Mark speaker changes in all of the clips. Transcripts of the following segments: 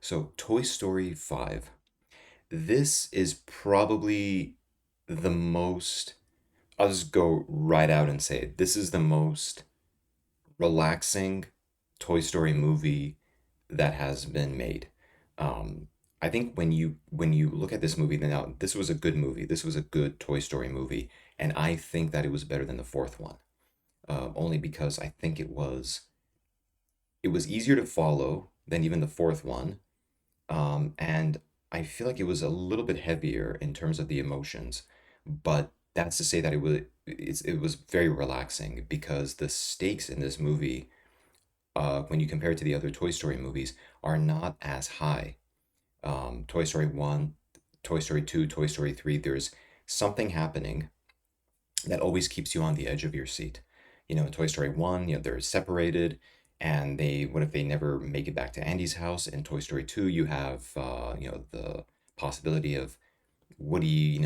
Speaker 1: So, Toy Story 5. This is probably the most, I'll just go right out and say it. This is the most relaxing Toy Story movie that has been made. Um, I think when you look at this movie, then now this was a good movie. This was a good Toy Story movie, and I think that it was better than the fourth one. Only because I think it was easier to follow than even the fourth one. And I feel like it was a little bit heavier in terms of the emotions, but that's to say that it was very relaxing because the stakes in this movie, when you compare it to the other Toy Story movies, are not as high. Toy Story 1, Toy Story 2, Toy Story 3, there's something happening that always keeps you on the edge of your seat. In Toy Story 1, they're separated and what if they never make it back to Andy's house? In Toy Story 2, you have, the possibility of Woody,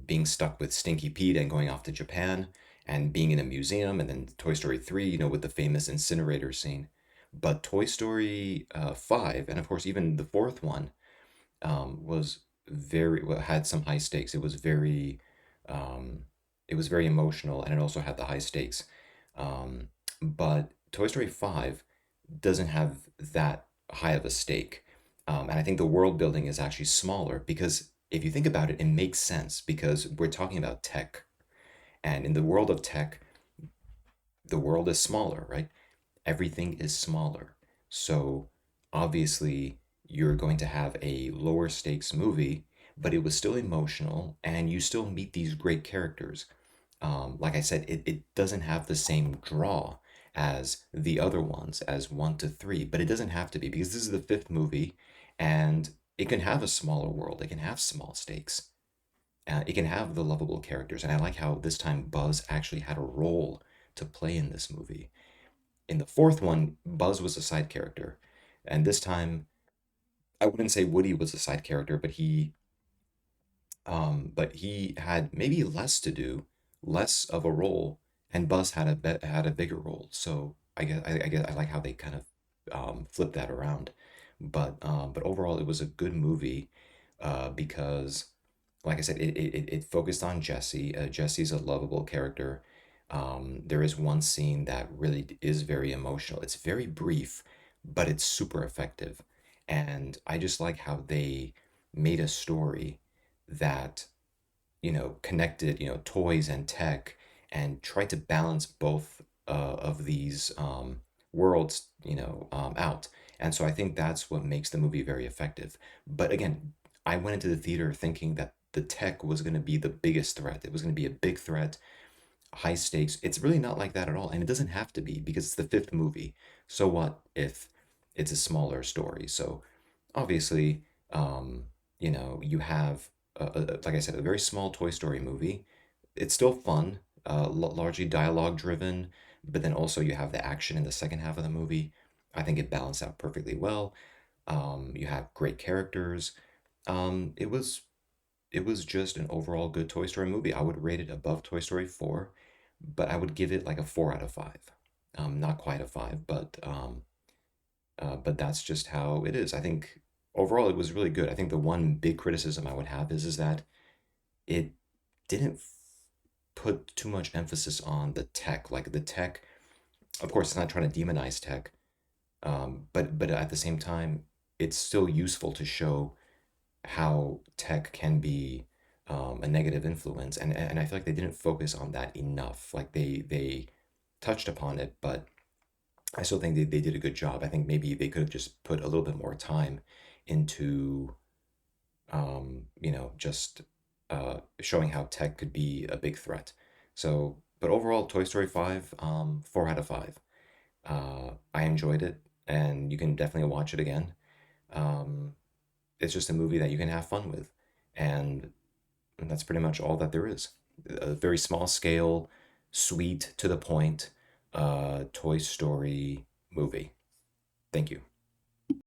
Speaker 1: being stuck with Stinky Pete and going off to Japan and being in a museum. And then Toy Story 3, with the famous incinerator scene. But Toy Story 5, and of course, even the fourth one, was very well, had some high stakes. Um, it was very emotional, and it also had the high stakes. But Toy Story 5 doesn't have that high of a stake, and I think the world building is actually smaller because if you think about it, it makes sense because we're talking about tech, and in the world of tech, the world is smaller, right? Everything is smaller. So obviously, you're going to have a lower stakes movie, but it was still emotional and you still meet these great characters. Like I said, it doesn't have the same draw as the other ones, as one to three, but it doesn't have to be because this is the fifth movie and it can have a smaller world, it can have small stakes. It can have the lovable characters, and I like how this time Buzz actually had a role to play in this movie. In the fourth one, Buzz was a side character, and this time I wouldn't say Woody was a side character, but he had maybe less to do, less of a role, and Buzz had a bigger role. So I guess I like how they kind of flipped that around. But overall, it was a good movie because, like I said, it focused on Jesse. Jesse's a lovable character. There is one scene that really is very emotional. It's very brief, but it's super effective. And I just like how they made a story that, connected, toys and tech and tried to balance both of these worlds, out. And so I think that's what makes the movie very effective. But again, I went into the theater thinking that the tech was going to be the biggest threat. It was going to be a big threat, high stakes. It's really not like that at all. And it doesn't have to be because it's the fifth movie. So what if it's a smaller story? So obviously, you have, like I said, a very small Toy Story movie. It's still fun, largely dialogue driven, but then also you have the action in the second half of the movie. I think it balanced out perfectly well. You have great characters. It was just an overall good Toy Story movie. I would rate it above Toy Story 4, but I would give it like a 4 out of 5. Not quite a 5, but that's just how it is. I think overall it was really good. I think the one big criticism I would have is that it didn't put too much emphasis on the tech. Like the tech, of course, it's not trying to demonize tech, but at the same time, it's still useful to show how tech can be a negative influence, and I feel like they didn't focus on that enough. Like they touched upon it, but I still think they did a good job. I think maybe they could have just put a little bit more time into just showing how tech could be a big threat. So, but overall, Toy Story 5, 4 out of 5. I enjoyed it, and you can definitely watch it again. Um, it's just a movie that you can have fun with, and that's pretty much all that there is. A very small scale, sweet, to the point, Toy Story movie. Thank you.